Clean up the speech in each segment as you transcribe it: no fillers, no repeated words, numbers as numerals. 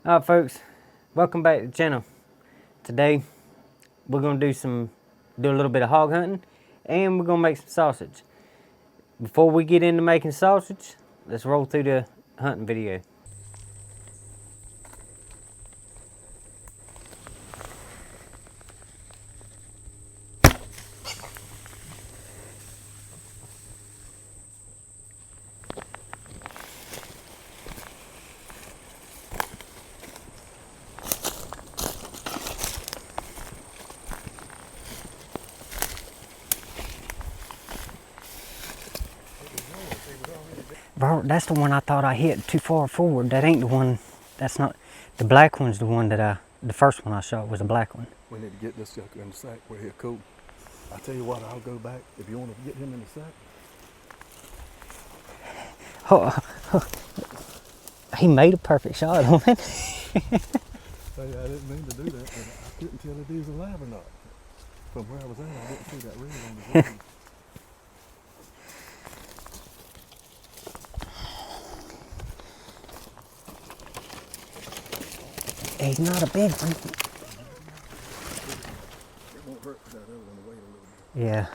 Alright folks, welcome back to the channel. Today we're going to do a little bit of hog hunting, and we're going to make some sausage. Before we get into making sausage, let's roll through the hunting video. Bro, that's the one I thought I hit too far forward. That ain't the one. That's not. The black one's the one that the first one I shot was a black one. We need to get this sucker in the sack where he'll cool. I tell you what, I'll go back if you want to get him in the sack. He made a perfect shot on it. Hey, I didn't mean to do that, but I couldn't tell if he was alive or not. From where I was at, I didn't see that ring on his leg. He's not a big one. It won't hurt that other one to wait a little bit. Yeah.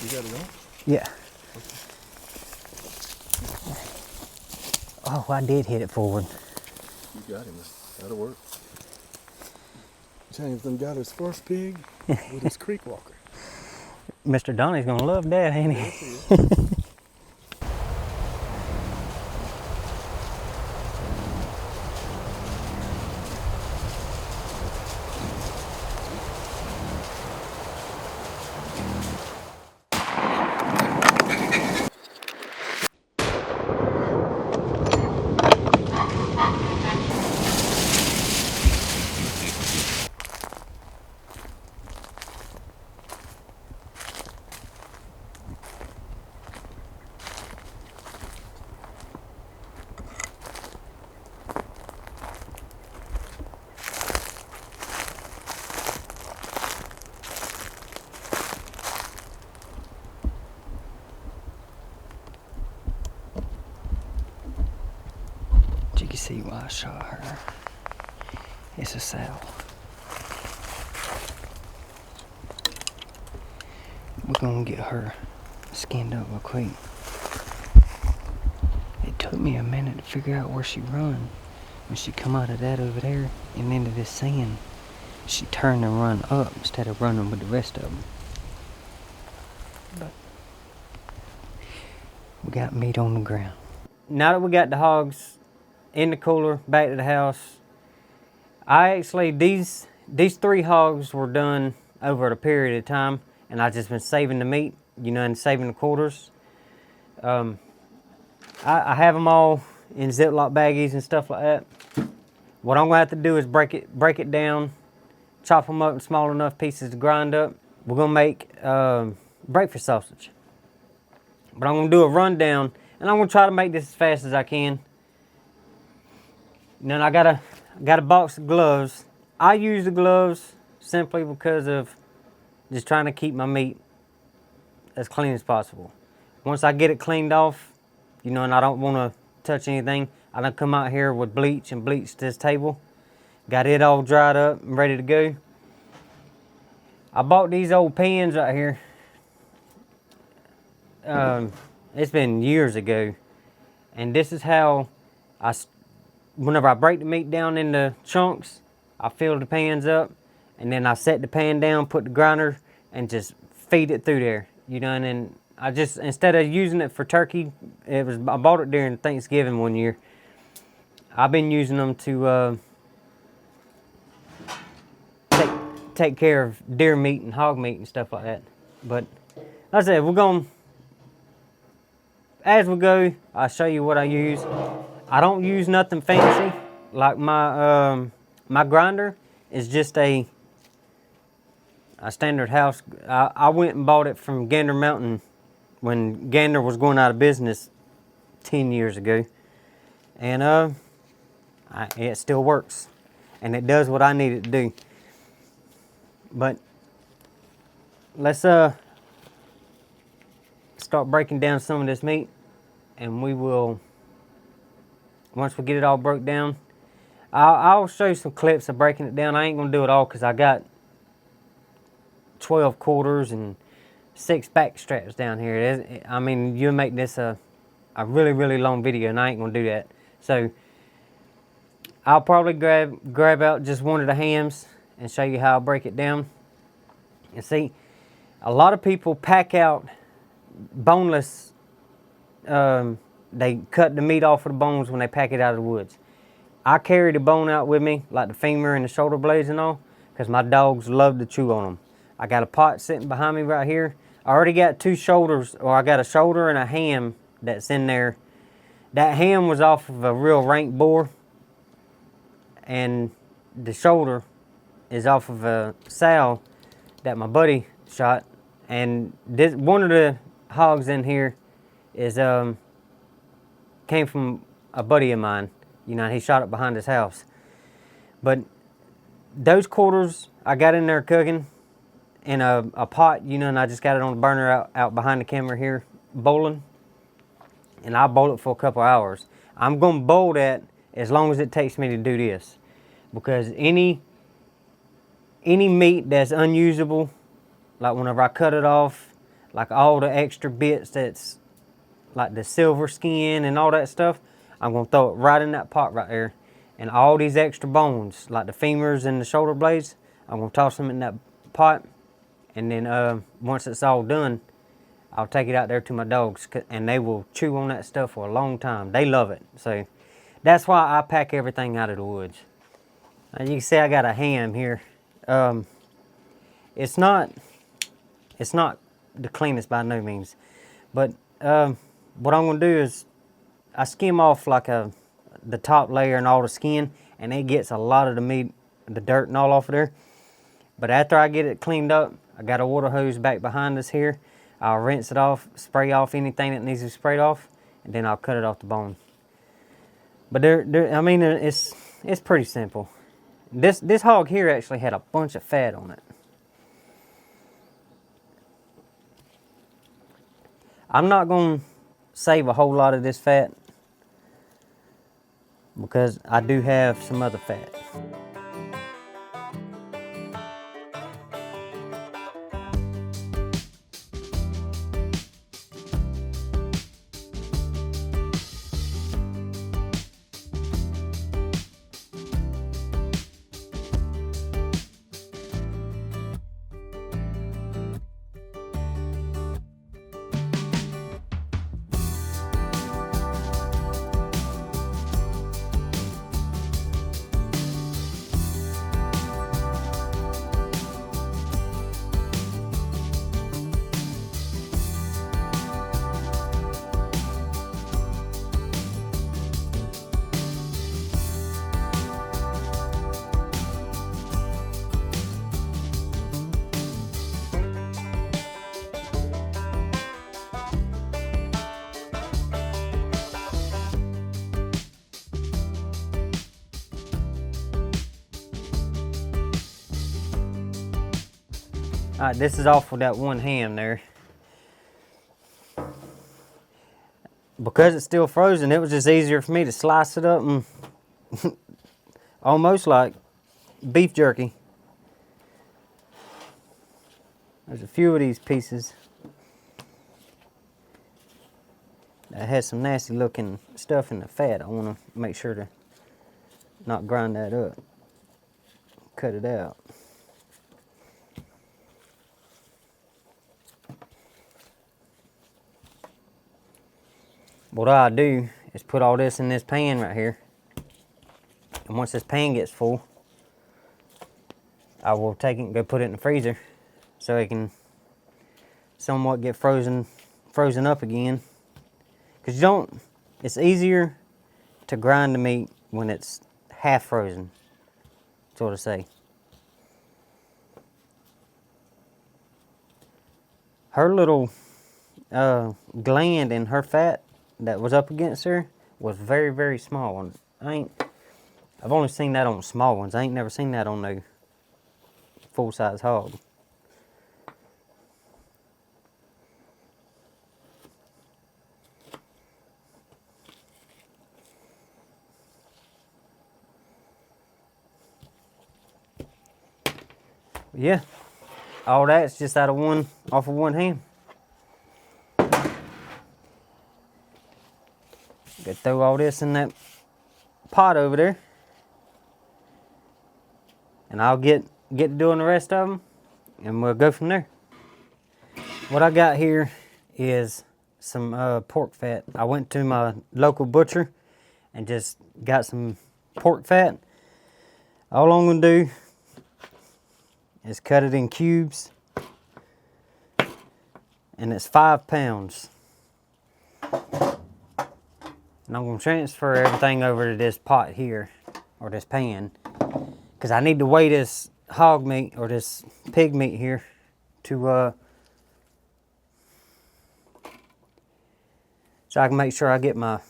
You got it on? Yeah. Oh, I did hit it forward. You got him. That'll work. James done got his first pig with his creek walker. Mr. Donnie's gonna love that, ain't he? Yes, he is. You can see why I shot her. It's a sow. We're gonna get her skinned up real quick. It took me a minute to figure out where she run. When she come out of that over there and into this sand, she turned and run up instead of running with the rest of them. But we got meat on the ground. Now that we got the hogs in the cooler, back to the house, these 3 hogs were done over a period of time, and I just been saving the meat, you know, and saving the quarters. I have them all in Ziploc baggies and stuff like that. What I'm gonna have to do is break it down, chop them up in small enough pieces to grind up. We're gonna make breakfast sausage. But I'm gonna do a rundown, and I'm gonna try to make this as fast as I can. And then I got a box of gloves. I use the gloves simply because of just trying to keep my meat as clean as possible. Once I get it cleaned off, you know, and I don't want to touch anything, I done come out here with bleach and bleached this table. Got it all dried up and ready to go. I bought these old pans right here. It's been years ago, and this is how whenever I break the meat down into chunks, I fill the pans up, and then I set the pan down, put the grinder, and just feed it through there. You know, and then I just, instead of using it for turkey, I bought it during Thanksgiving one year. I've been using them to take care of deer meat and hog meat and stuff like that. But like I said, as we go, I'll show you what I use. I don't use nothing fancy. Like my grinder is just a standard house. I went and bought it from Gander Mountain when Gander was going out of business 10 years ago. And it still works. And it does what I need it to do. But let's start breaking down some of this meat, and we will once we get it all broke down, I'll show you some clips of breaking it down. I ain't gonna do it all because I got 12 quarters and 6 back straps down here. I mean, you'll make this a really, really long video, and I ain't gonna do that. So I'll probably grab out just one of the hams and show you how I break it down. And see, a lot of people pack out boneless. They cut the meat off of the bones when they pack it out of the woods. I carry the bone out with me, like the femur and the shoulder blades and all, because my dogs love to chew on them. I got a pot sitting behind me right here. I already got 2 shoulders, or I got a shoulder and a ham that's in there. That ham was off of a real rank boar, and the shoulder is off of a sow that my buddy shot. And this, one of the hogs in here is came from a buddy of mine. You know, he shot it behind his house. But those quarters I got in there cooking in a pot, you know, and I just got it on the burner out behind the camera here, boiling. And I boil it for a couple hours. I'm gonna boil that as long as it takes me to do this, because any meat that's unusable, like whenever I cut it off, like all the extra bits that's like the silver skin and all that stuff, I'm gonna throw it right in that pot right there. And all these extra bones, like the femurs and the shoulder blades, I'm gonna toss them in that pot. And then once it's all done, I'll take it out there to my dogs, and they will chew on that stuff for a long time. They love it. So that's why I pack everything out of the woods. As you can see, I got a ham here. It's not the cleanest by no means, but what I'm gonna do is I skim off like the top layer and all the skin, and it gets a lot of the meat, the dirt and all off of there. But after I get it cleaned up, I got a water hose back behind us here. I'll rinse it off, spray off anything that needs to be sprayed off, and then I'll cut it off the bone. But I mean, it's pretty simple. This hog here actually had a bunch of fat on it. I'm not going to save a whole lot of this fat because I do have some other fat. Alright, this is off with that one ham there. Because it's still frozen, it was just easier for me to slice it up and almost like beef jerky. There's a few of these pieces that has some nasty looking stuff in the fat. I want to make sure to not grind that up. Cut it out. What I'll do is put all this in this pan right here. And once this pan gets full, I will take it and go put it in the freezer so it can somewhat get frozen up again. Because it's easier to grind the meat when it's half frozen, so to say. Her little gland in her fat that was up against her was very, very small. And I've only seen that on small ones. I ain't never seen that on no full-size hog. Yeah, all that's just off of one hand. Gotta throw all this in that pot over there. And I'll get to doing the rest of them, and we'll go from there. What I got here is some pork fat. I went to my local butcher and just got some pork fat. All I'm gonna do is cut it in cubes, and it's 5 pounds. And I'm gonna transfer everything over to this pot here, or this pan, because I need to weigh this hog meat or this pig meat here to so I can make sure I get my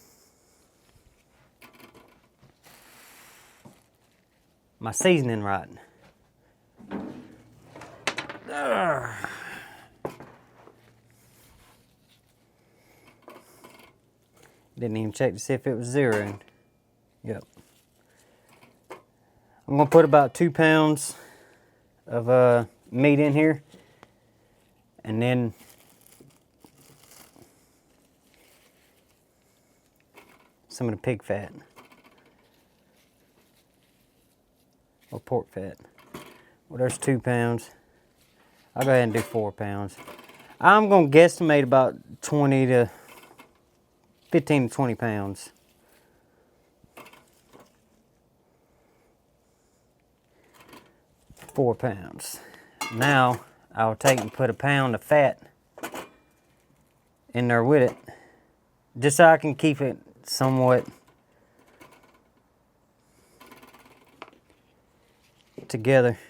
seasoning right. Didn't even check to see if it was zeroed. Yep. I'm gonna put about 2 pounds of meat in here, and then some of the pig fat or pork fat. Well, there's 2 pounds. I'll go ahead and do 4 pounds. I'm gonna guesstimate about 15 to 20 pounds. £4 pounds. Now I'll take and put a pound of fat in there with it, just so I can keep it somewhat together.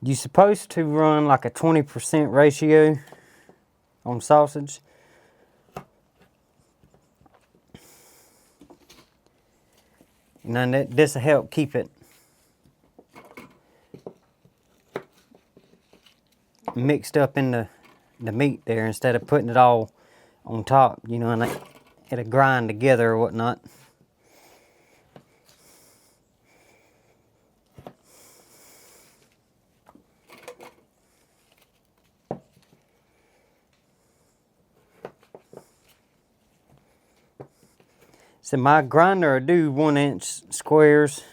You're supposed to run like a 20% ratio on sausage. And then this will help keep it mixed up in the meat there, instead of putting it all on top, you know, and it'll grind together or whatnot. So my grinder, I do 1-inch squares.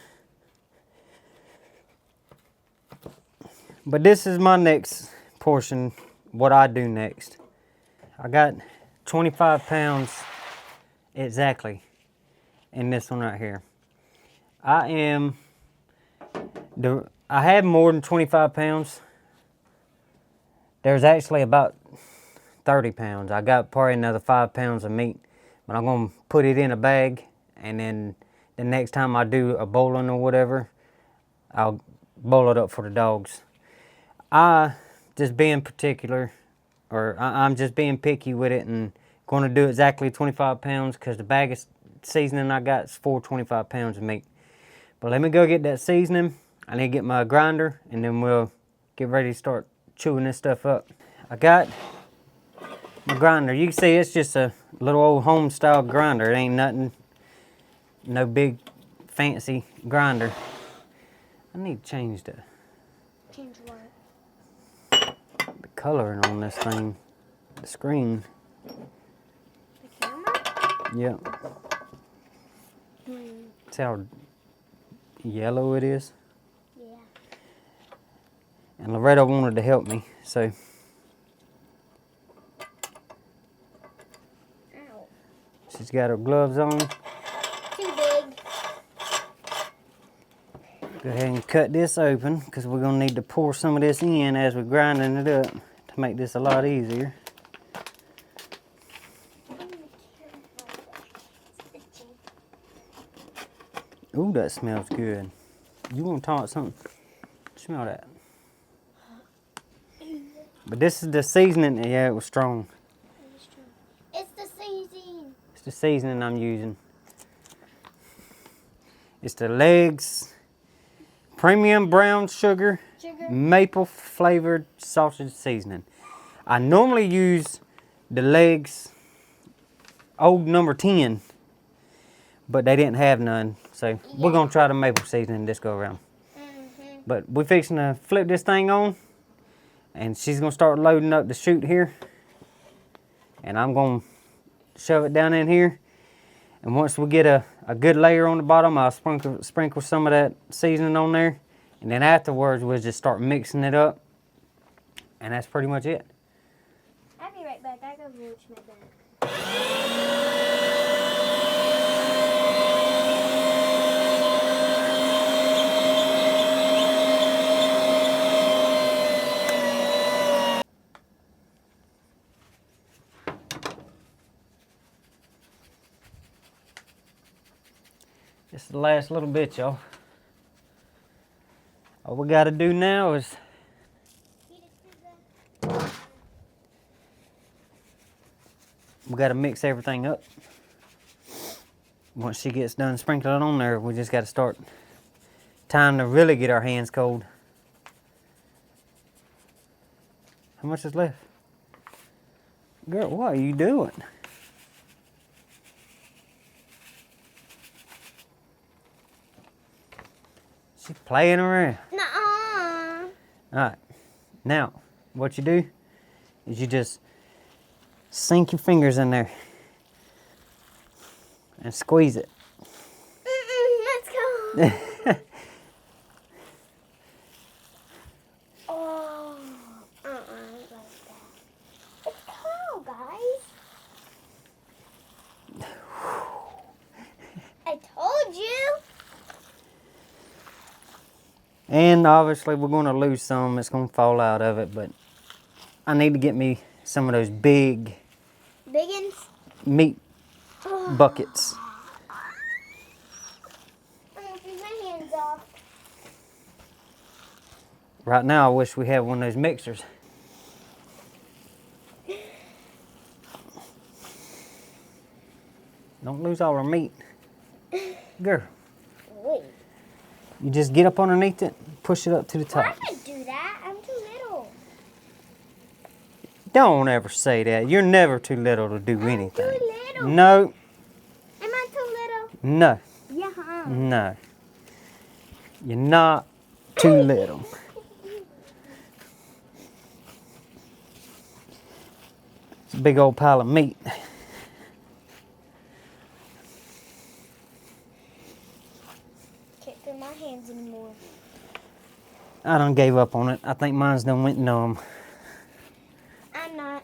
But this is my next portion, what I do next. I got 25 pounds exactly in this one right here. I have more than 25 pounds. There's actually about 30 pounds. I got probably another 5 pounds of meat. But I'm going to put it in a bag, and then the next time I do a bowling or whatever, I'll bowl it up for the dogs. I'm just being particular, or I'm just being picky with it, and going to do exactly 25 pounds because the bag of seasoning I got is for 25 pounds of meat. But let me go get that seasoning. I need to get my grinder, and then we'll get ready to start chewing this stuff up. I got my grinder. You can see it's just a little old home style grinder. It ain't nothing, no big fancy grinder. I need to change the coloring on this thing, the screen. The camera? Yep. See how yellow it is? Yeah. And Loretta wanted to help me, so. Ow. She's got her gloves on. Too big. Go ahead and cut this open, because we're going to need to pour some of this in as we're grinding it up to make this a lot easier. Ooh, that smells good. You want to talk something? Smell that. But this is the seasoning. Yeah, it was strong. It's the seasoning. It's the seasoning I'm using. It's the Legs Premium Brown Sugar Maple Flavored Sausage Seasoning. I normally use the Legs Old Number 10, but they didn't have none. So we're going to try the maple seasoning this go around. But we're fixing to flip this thing on, and she's gonna start loading up the chute here, and I'm gonna shove it down in here. And once we get a good layer on the bottom, I'll sprinkle some of that seasoning on there, and then afterwards we'll just start mixing it up, and that's pretty much it. I'll be right back. I gotta watch my back. Just the last little bit, y'all. All we gotta do now is we gotta mix everything up. Once she gets done sprinkling on there, we just gotta start. Time to really get our hands cold. How much is left? Girl, what are you doing? She's playing around. Nuh-uh. Alright, now what you do is you just sink your fingers in there and squeeze it. Let's go. Oh, like that. It's cold, guys. I told you. And obviously we're going to lose some, it's going to fall out of it, but I need to get me some of those big Biggins. meat buckets. I'm gonna keep my hands off. Right now I wish we had one of those mixers. Don't lose all our meat. Girl, Wait. you just get up underneath it, push it up to the Well, I top. can't do that. I'm too little. Don't ever say that. You're never too little to do anything. I'm too little. No, Am I too little? no, Yeah. no. You're not too little. It's a big old pile of meat. Can't feel my hands anymore. I done gave up on it. I think mine's done went numb. I'm not.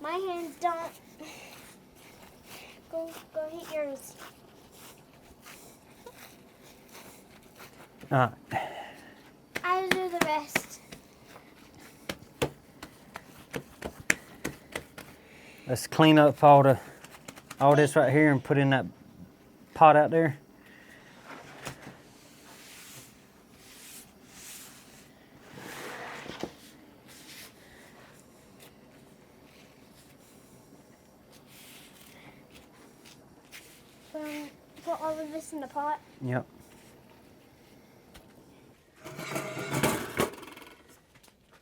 My hands don't. Go hit yours. Alright, I'll do the rest. let's clean up all this right here and put in that pot out there. Put all of this in the pot. Yep.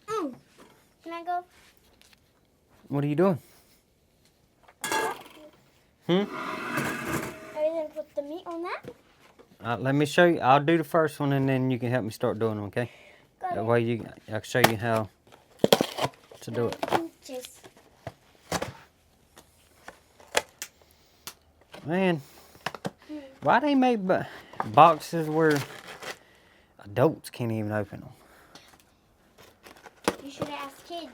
Can I go? What are you doing? Are you gonna put the meat on that? Let me show you. I'll do the first one and then you can help me start doing them, okay? Got That it. way I can show you how to do it. Inches. Man, why they make boxes where adults can't even open them? You should ask kids.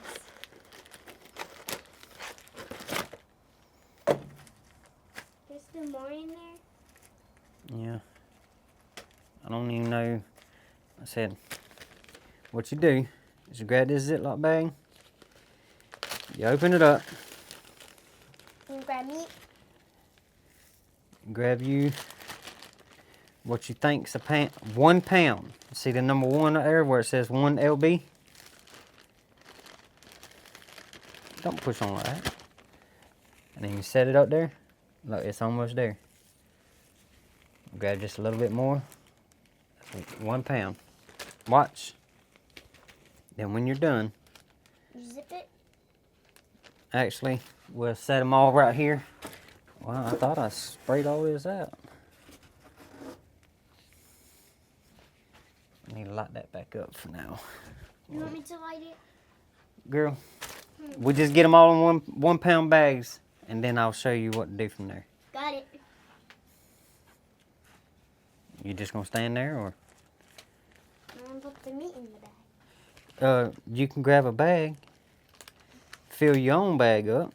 There's still more in there. Yeah. I don't even know. I said, what you do is you grab this Ziploc bag, you open it up, Can you grab meat? grab you what you think's 1 pound. See the number 1 right there where it says 1 lb? Don't push on like that. And then you set it up there. Look, it's almost there. Grab just a little bit more. 1 pound. Watch. Then when you're done, Zip it. actually, we'll set them all right here. Wow, I thought I sprayed all this out. light that back up for now. You want me to light it? Girl, we just get them all in 1 pound bags, and then I'll show you what to do from there. Got it. You just gonna stand there, or? I'm gonna put the meat in the bag. You can grab a bag. Fill your own bag up.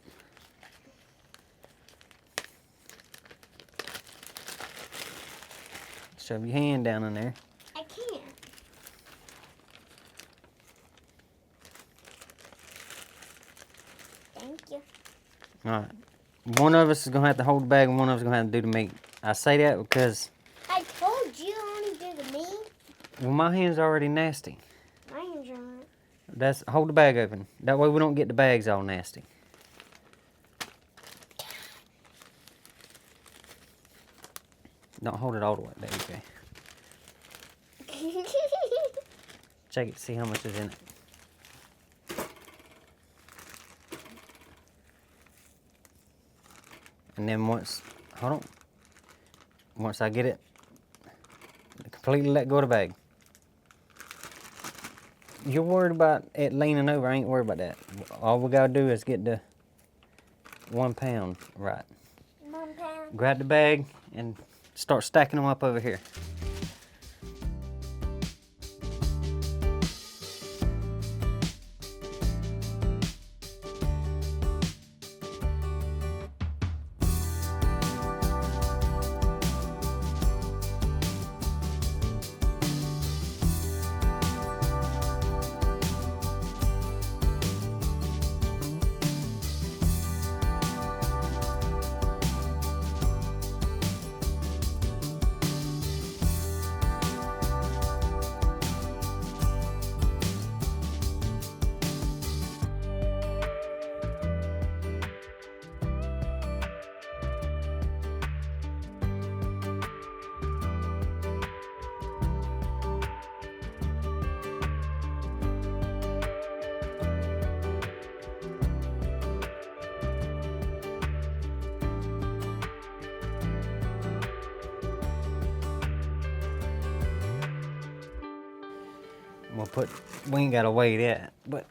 Shove your hand down in there. I can't. Thank you. Alright. One of us is going to have to hold the bag and one of us is going to have to do the meat. I say that because, I told you only do the meat. well, my hand's already nasty. My hands are on it. Hold the bag open. That way we don't get the bags all nasty. Don't hold it all the way. There you go. Check it, see how much is in it. And then once I get it, completely let go of the bag. You're worried about it leaning over. I ain't worried about that. All we gotta do is get the 1 pound right. 1 pound. Grab the bag and start stacking them up over here. We ain't gotta weigh that, but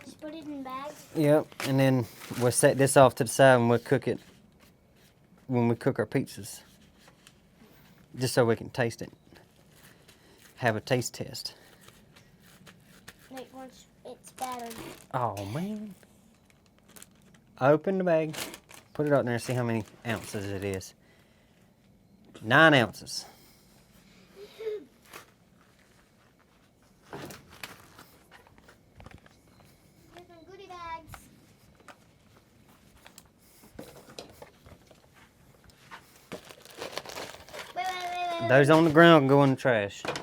Just put it in bags. yep. And then we'll set this off to the side and we'll cook it when we cook our pizzas, just so we can taste it. Have a taste test. Like once it's battered. Oh man! Open the bag, put it out there, and see how many ounces it is. 9 ounces. Here's some goodie bags. Wait. Those on the ground can go in the trash. Got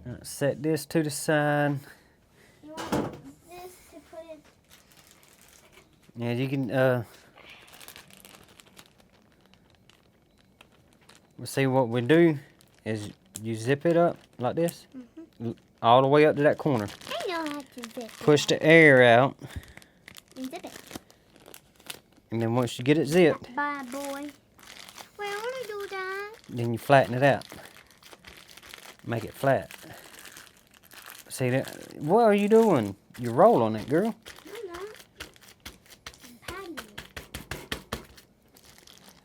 it. Set this to the side. You want this to put in? Yeah, you can. We'll see what we do is you zip it up like this, all the way up to that corner. I know how to zip it. Push the air out, And zip it. and then once you get it zipped, Bye, boy. Wait, I want to do that. then you flatten it out. Make it flat. See that? What are you doing? You're rolling it, girl. I'm not. I'm patting it.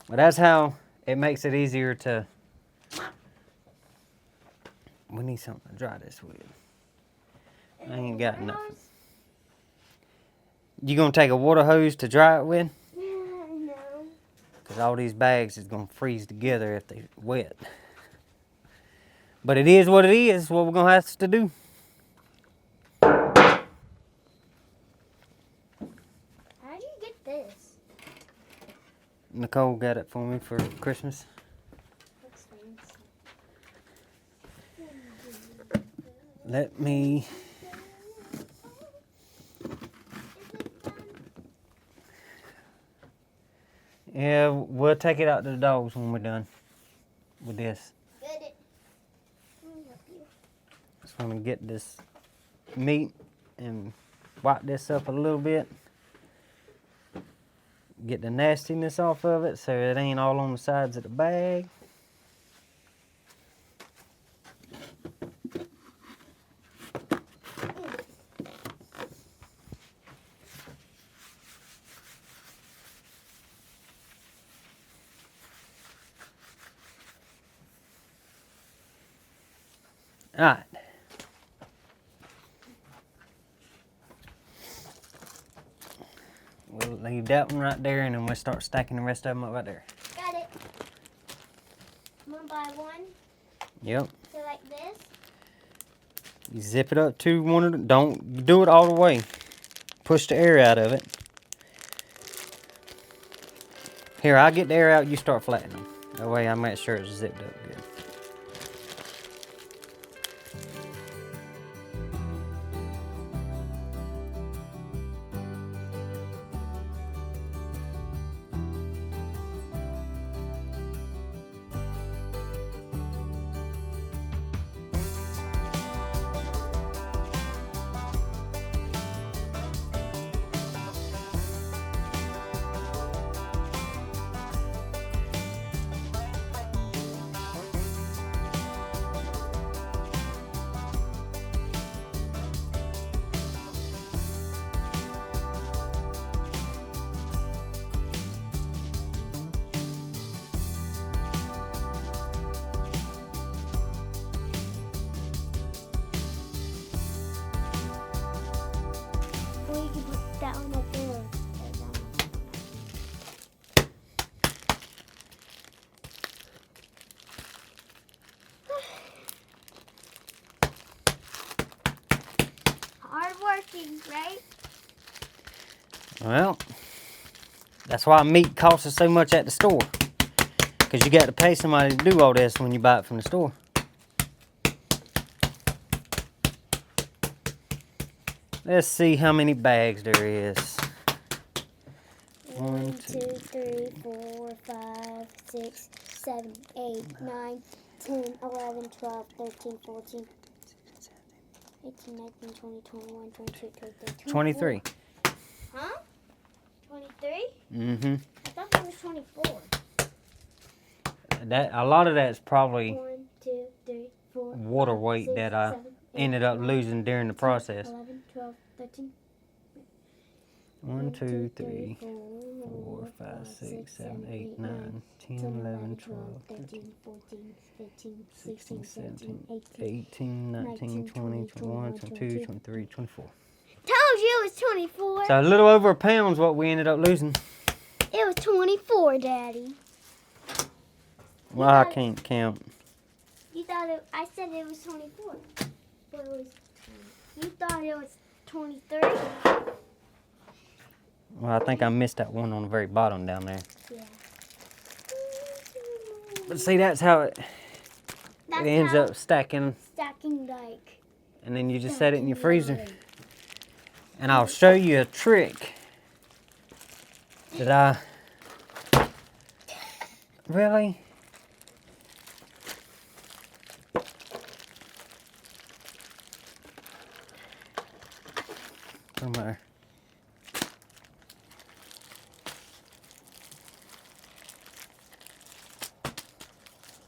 But that's how it makes it easier to. We need something to dry this with. I ain't got nothing. You gonna take a water hose to dry it with? No. Because all these bags is gonna freeze together if they're wet. But it is what it is. What we're gonna have to do. How'd you get this? Nicole got it for me for Christmas. Looks fancy. Let me. Yeah, we'll take it out to the dogs when we're done with this. Good. Let me help you. Just want to get this meat and wipe this up a little bit. Get the nastiness off of it so it ain't all on the sides of the bag. All right. We'll leave that one right there, and then we'll start stacking the rest of them up right there. Got it. One by one. Yep. So like this. You zip it up to one of the, don't do it all the way. Push the air out of it. Here, I'll get the air out, you start flattening them. That way I make sure it's zipped up good. Or you can put that one up there. Or that one. Hard working, right? Well, that's why meat costs us so much at the store. Because you got to pay somebody to do all this when you buy it from the store. Let's see how many bags there is. 1, 2, 3, 4, 5, 6, 7, 8, 9, 10, 11, 12, 13, 14, 18, 19, 20, 21, 22, 23, 23. Huh? 23? Mm-hmm. I thought that was 24. A lot of that's probably 1, 2, 3, 4, water 5, weight 6, that I 7, 8, ended up 9, losing during the 10, process. 11, 12, 13. 1, 2, 3, 4, 5, 6, 7, 8, 9, 10, 11, 12, 13, 14, 15, 16, 16, 17, 17, 18, 19, 20, 21, 22, 23, 24. Told you it was 24. So a little over a pound's what we ended up losing. It was 24, Daddy. Well, I can't count. You thought it, I said it was 24. But it was, you thought it was 23? Well, I think I missed that one on the very bottom down there. Yeah. But see, that's how it That's ends how up stacking, stacking like. and then you just set it in your stacking freezer. water. And I'll show you a trick that I really. Somewhere.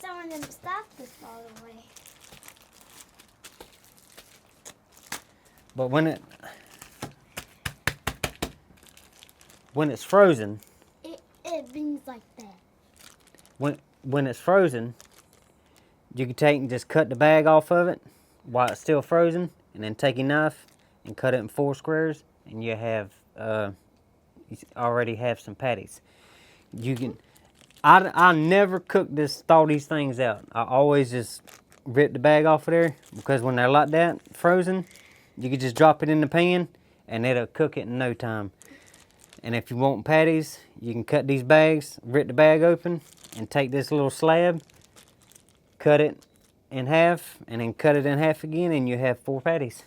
Some of them stopped this all the way. But when it's frozen, It beans like that. when it's frozen, you can take and just cut the bag off of it while it's still frozen, and then take your knife and cut it in 4 squares, and you have you already have some patties. You can. I never thaw these things out. I always just rip the bag off of there, because when they're like that frozen, you can just drop it in the pan and it'll cook it in no time. And if you want patties, you can cut these bags, rip the bag open, and take this little slab, cut it in half, and then cut it in half again, and you have 4 patties.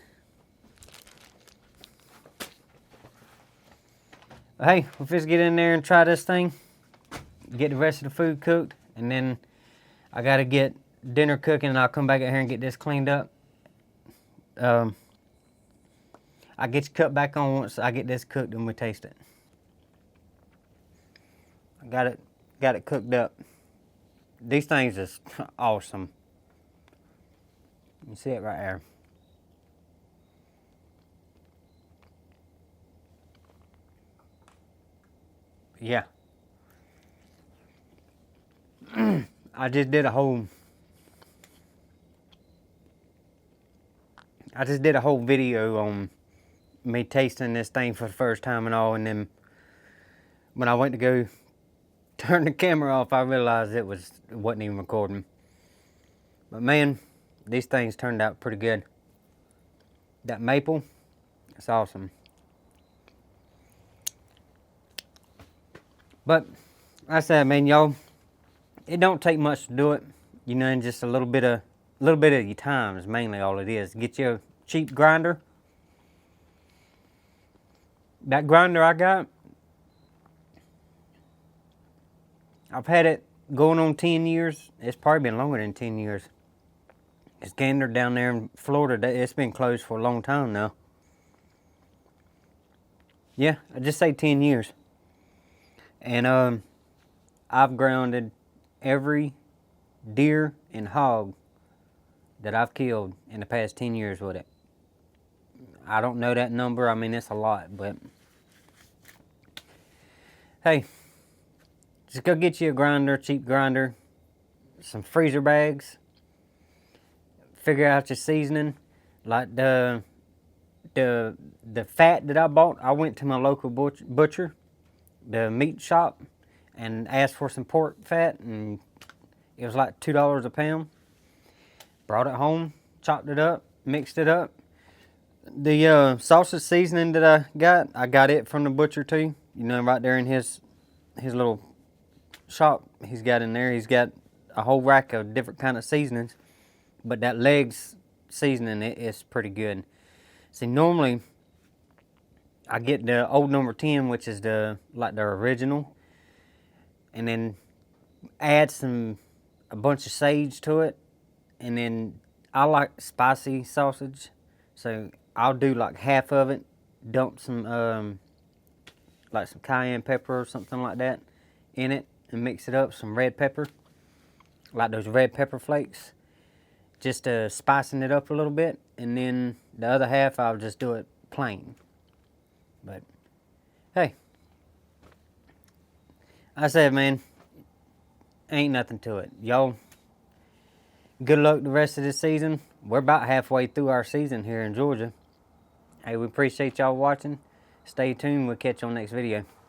Hey, let's just get in there and try this thing, get the rest of the food cooked, and then I gotta get dinner cooking, and I'll come back out here and get this cleaned up. I'll get you cut back on once I get this cooked and we taste it. I got it cooked up. These things is awesome. You see it right there. Yeah. I just did a whole I just did a whole video on me tasting this thing for the first time and all, and then when I went to go turn the camera off, I realized it wasn't even recording. But man, these things turned out pretty good. That maple, it's awesome. But I said, man, y'all, it don't take much to do it, you know, and just a little bit of your time is mainly all it is. Get you a cheap grinder. That grinder I got, I've had it going on 10 years. It's probably been longer than 10 years. It's Gander down there in Florida. It's been closed for a long time now. Yeah, I just say 10 years. And I've grounded every deer and hog that I've killed in the past 10 years with it. I don't know that number. I mean, it's a lot, but hey, just go get you a grinder, cheap grinder, some freezer bags. Figure out your seasoning. Like the fat that I bought, I went to my local butcher, the meat shop, and asked for some pork fat, and it was like $2 a pound. Brought it home, chopped it up, mixed it up. The sausage seasoning that I got it from the butcher too. You know, right there in his little shop he's got in there. He's got a whole rack of different kind of seasonings. But that legs seasoning, it's pretty good. See, normally I get the old number 10, which is the original, and then add a bunch of sage to it, and then I like spicy sausage, so I'll do like half of it, dump some like some cayenne pepper or something like that in it, and mix it up, some red pepper, like those red pepper flakes, just spicing it up a little bit, and then the other half I'll just do it plain. But hey, I said, man, ain't nothing to it. Y'all, good luck the rest of this season. We're about halfway through our season here in Georgia. Hey, we appreciate y'all watching. Stay tuned. We'll catch you on the next video.